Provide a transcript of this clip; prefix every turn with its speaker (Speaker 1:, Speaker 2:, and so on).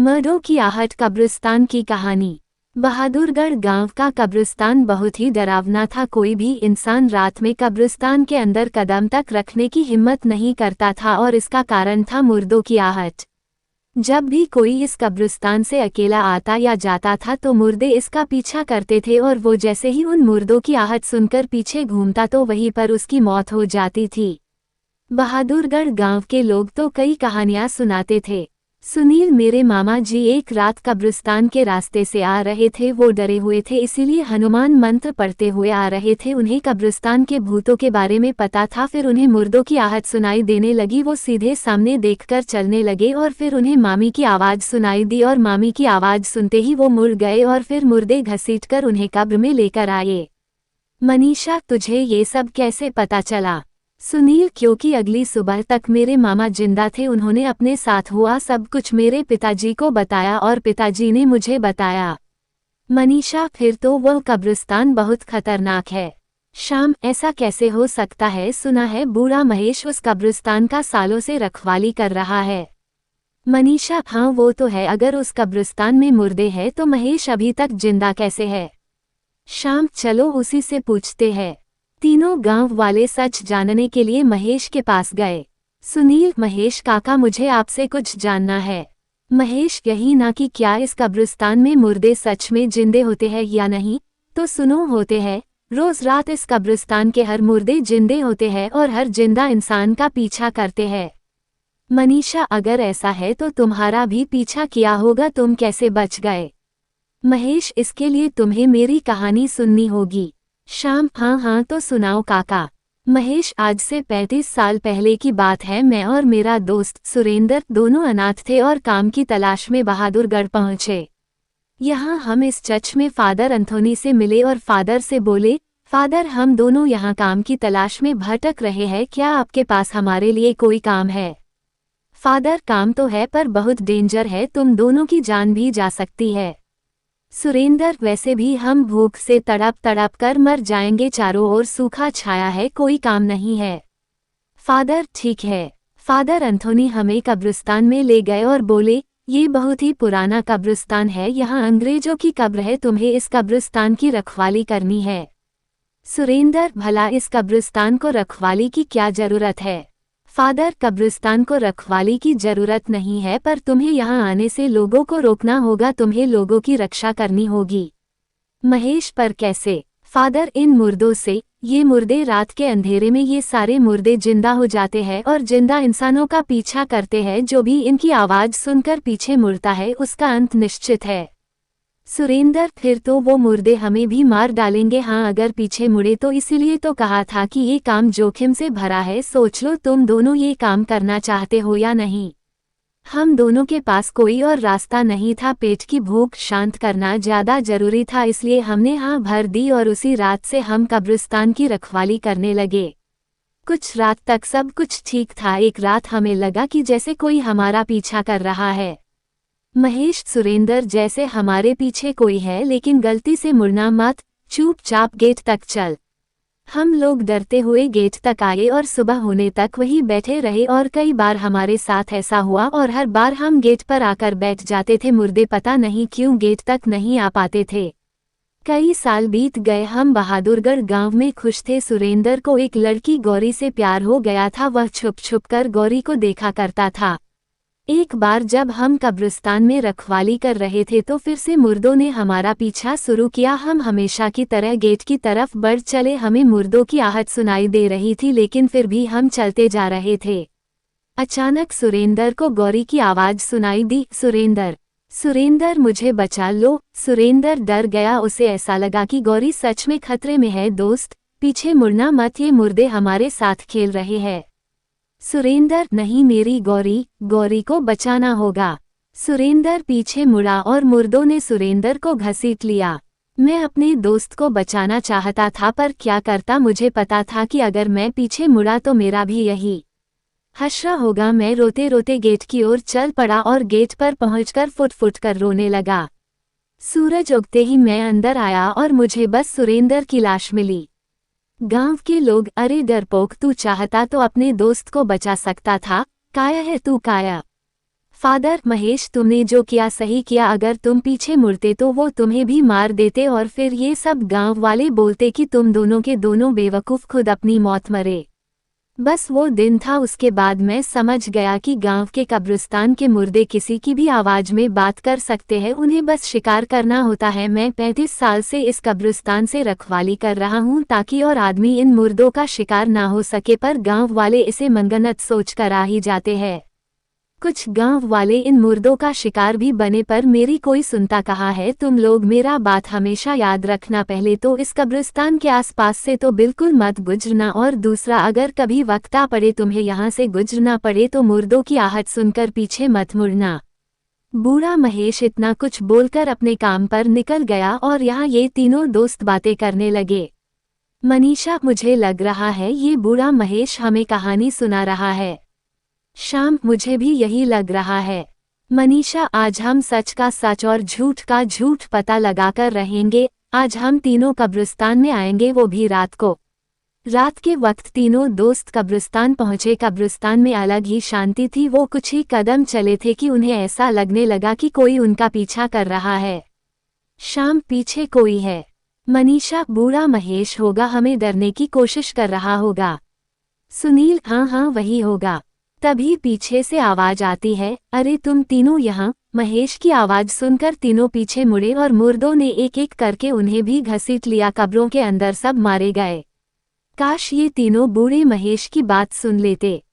Speaker 1: मर्डों की आहट कब्रिस्तान की कहानी। बहादुरगढ़ गांव का कब्रिस्तान बहुत ही डरावना था। कोई भी इंसान रात में कब्रिस्तान के अंदर कदम तक रखने की हिम्मत नहीं करता था और इसका कारण था मुर्दों की आहट। जब भी कोई इस कब्रिस्तान से अकेला आता या जाता था तो मुर्दे इसका पीछा करते थे और वो जैसे ही उन मुर्दों की आहट सुनकर पीछे घूमता तो वहीं पर उसकी मौत हो जाती थी। बहादुरगढ़ गांव के लोग तो कई कहानियां सुनाते थे। सुनील मेरे मामा जी एक रात कब्रिस्तान के रास्ते से आ रहे थे। वो डरे हुए थे, इसीलिए हनुमान मंत्र पढ़ते हुए आ रहे थे। उन्हें कब्रिस्तान के भूतों के बारे में पता था। फिर उन्हें मुर्दों की आहट सुनाई देने लगी। वो सीधे सामने देखकर चलने लगे और फिर उन्हें मामी की आवाज़ सुनाई दी और मामी की आवाज़ सुनते ही वो मुड़ गए और फिर मुर्दे घसीटकर उन्हें कब्र में लेकर आए। मनीषा, तुझे ये सब कैसे पता चला? सुनील, क्योंकि अगली सुबह तक मेरे मामा जिंदा थे। उन्होंने अपने साथ हुआ सब कुछ मेरे पिताजी को बताया और पिताजी ने मुझे बताया। मनीषा, फिर तो वो कब्रिस्तान बहुत खतरनाक है। शाम, ऐसा कैसे हो सकता है? सुना है बूढ़ा महेश उस कब्रिस्तान का सालों से रखवाली कर रहा है। मनीषा, हाँ वो तो है। अगर उस कब्रिस्तान में मुर्दे हैं तो महेश अभी तक जिंदा कैसे है? शाम, चलो उसी से पूछते हैं। तीनों गांव वाले सच जानने के लिए महेश के पास गए। सुनील, महेश काका, मुझे आपसे कुछ जानना है। महेश, यही ना कि क्या इस कब्रिस्तान में मुर्दे सच में जिंदे होते हैं या नहीं? तो सुनो, होते हैं। रोज रात इस कब्रिस्तान के हर मुर्दे जिंदे होते हैं और हर जिंदा इंसान का पीछा करते हैं। मनीषा, अगर ऐसा है तो तुम्हारा भी पीछा किया होगा, तुम कैसे बच गए? महेश, इसके लिए तुम्हें मेरी कहानी सुननी होगी। शाम, हाँ तो सुनाओ काका। महेश, आज से 35 साल पहले की बात है। मैं और मेरा दोस्त सुरेंद्र दोनों अनाथ थे और काम की तलाश में बहादुरगढ़ पहुंचे। यहाँ हम इस चर्च में फादर एंथोनी से मिले और फादर से बोले, फादर, हम दोनों यहाँ काम की तलाश में भटक रहे हैं, क्या आपके पास हमारे लिए कोई काम है? फादर, काम तो है पर बहुत डेंजर है, तुम दोनों की जान भी जा सकती है। सुरेंद्र, वैसे भी हम भूख से तड़प तड़प कर मर जाएंगे, चारों ओर सूखा छाया है, कोई काम नहीं है। फादर, ठीक है। फादर एंथोनी हमें कब्रिस्तान में ले गए और बोले, ये बहुत ही पुराना कब्रिस्तान है, यहाँ अंग्रेजों की कब्र है, तुम्हें इस कब्रिस्तान की रखवाली करनी है। सुरेंद्र, भला इस कब्रिस्तान को रखवाली की क्या जरूरत है? फादर, कब्रिस्तान को रखवाली की जरूरत नहीं है, पर तुम्हें यहाँ आने से लोगों को रोकना होगा, तुम्हें लोगों की रक्षा करनी होगी। महेश, पर कैसे? फादर, इन मुर्दों से, ये मुर्दे रात के अंधेरे में ये सारे मुर्दे जिंदा हो जाते हैं और जिंदा इंसानों का पीछा करते हैं। जो भी इनकी आवाज़ सुनकर पीछे मुड़ता है उसका अंत निश्चित है। सुरेंद्र, फिर तो वो मुर्दे हमें भी मार डालेंगे। हाँ, अगर पीछे मुड़े तो। इसीलिए तो कहा था कि ये काम जोखिम से भरा है। सोच लो, तुम दोनों ये काम करना चाहते हो या नहीं? हम दोनों के पास कोई और रास्ता नहीं था। पेट की भूख शांत करना ज्यादा जरूरी था, इसलिए हमने हाँ भर दी और उसी रात से हम कब्रिस्तान की रखवाली करने लगे। कुछ रात तक सब कुछ ठीक था। एक रात हमें लगा कि जैसे कोई हमारा पीछा कर रहा है। महेश, सुरेंद्र, जैसे हमारे पीछे कोई है, लेकिन गलती से मुड़ना मत, चुपचाप गेट तक चल। हम लोग डरते हुए गेट तक आए और सुबह होने तक वहीं बैठे रहे और कई बार हमारे साथ ऐसा हुआ और हर बार हम गेट पर आकर बैठ जाते थे। मुर्दे पता नहीं क्यों गेट तक नहीं आ पाते थे। कई साल बीत गए, हम बहादुरगढ़ गांव में खुश थे। सुरेंद्र को एक लड़की गौरी से प्यार हो गया था। वह छुप छुप कर गौरी को देखा करता था। एक बार जब हम कब्रिस्तान में रखवाली कर रहे थे तो फिर से मुर्दों ने हमारा पीछा शुरू किया। हम हमेशा की तरह गेट की तरफ बढ़ चले। हमें मुर्दों की आहट सुनाई दे रही थी, लेकिन फिर भी हम चलते जा रहे थे। अचानक सुरेंद्र को गौरी की आवाज़ सुनाई दी, सुरेंद्र, सुरेंद्र, मुझे बचा लो। सुरेंद्र डर गया, उसे ऐसा लगा कि गौरी सच में खतरे में है। दोस्त, पीछे मुड़ना मत, ये मुर्दे हमारे साथ खेल रहे हैं। सुरेंद्र, नहीं, मेरी गौरी, गौरी को बचाना होगा। सुरेंद्र पीछे मुड़ा और मुर्दों ने सुरेंद्र को घसीट लिया। मैं अपने दोस्त को बचाना चाहता था, पर क्या करता? मुझे पता था कि अगर मैं पीछे मुड़ा तो मेरा भी यही हश्र होगा। मैं रोते रोते गेट की ओर चल पड़ा और गेट पर पहुंचकर फुट फुट कर रोने लगा। सूरज उगते ही मैं अंदर आया और मुझे बस सुरेंद्र की लाश मिली। गांव के लोग, अरे डरपोक, तू चाहता तो अपने दोस्त को बचा सकता था, काया है तू काया। फादर महेश, तुमने जो किया सही किया, अगर तुम पीछे मुड़ते तो वो तुम्हें भी मार देते और फिर ये सब गांव वाले बोलते कि तुम दोनों के दोनों बेवकूफ़ खुद अपनी मौत मरे। बस वो दिन था। उसके बाद मैं समझ गया कि गांव के कब्रिस्तान के मुर्दे किसी की भी आवाज़ में बात कर सकते हैं, उन्हें बस शिकार करना होता है। मैं 35 साल से इस कब्रिस्तान से रखवाली कर रहा हूं ताकि और आदमी इन मुर्दों का शिकार ना हो सके, पर गांव वाले इसे मंगनत सोच कर आ ही जाते हैं। कुछ गांव वाले इन मुर्दों का शिकार भी बने, पर मेरी कोई सुनता कहा है। तुम लोग मेरा बात हमेशा याद रखना, पहले तो इस कब्रिस्तान के आसपास से तो बिल्कुल मत गुजरना, और दूसरा, अगर कभी वक्त आ पड़े तुम्हें यहाँ से गुजरना पड़े तो मुर्दों की आहट सुनकर पीछे मत मुड़ना। बूढ़ा महेश इतना कुछ बोलकर अपने काम पर निकल गया और यहाँ ये तीनों दोस्त बातें करने लगे। मनीषा, मुझे लग रहा है ये बूढ़ा महेश हमें कहानी सुना रहा है। श्याम, मुझे भी यही लग रहा है। मनीषा, आज हम सच का सच और झूठ का झूठ पता लगाकर रहेंगे। आज हम तीनों कब्रिस्तान में आएंगे, वो भी रात को। रात के वक्त तीनों दोस्त कब्रिस्तान पहुंचे। कब्रिस्तान में अलग ही शांति थी। वो कुछ ही कदम चले थे कि उन्हें ऐसा लगने लगा कि कोई उनका पीछा कर रहा है। श्याम, पीछे कोई है। मनीषा, बूढ़ा महेश होगा, हमें डरने की कोशिश कर रहा होगा। सुनील, हाँ हाँ वही होगा। तभी पीछे से आवाज आती है, अरे तुम तीनों यहाँ। महेश की आवाज सुनकर तीनों पीछे मुड़े और मुर्दों ने एक एक करके उन्हें भी घसीट लिया। कब्रों के अंदर सब मारे गए। काश ये तीनों बूढ़े महेश की बात सुन लेते।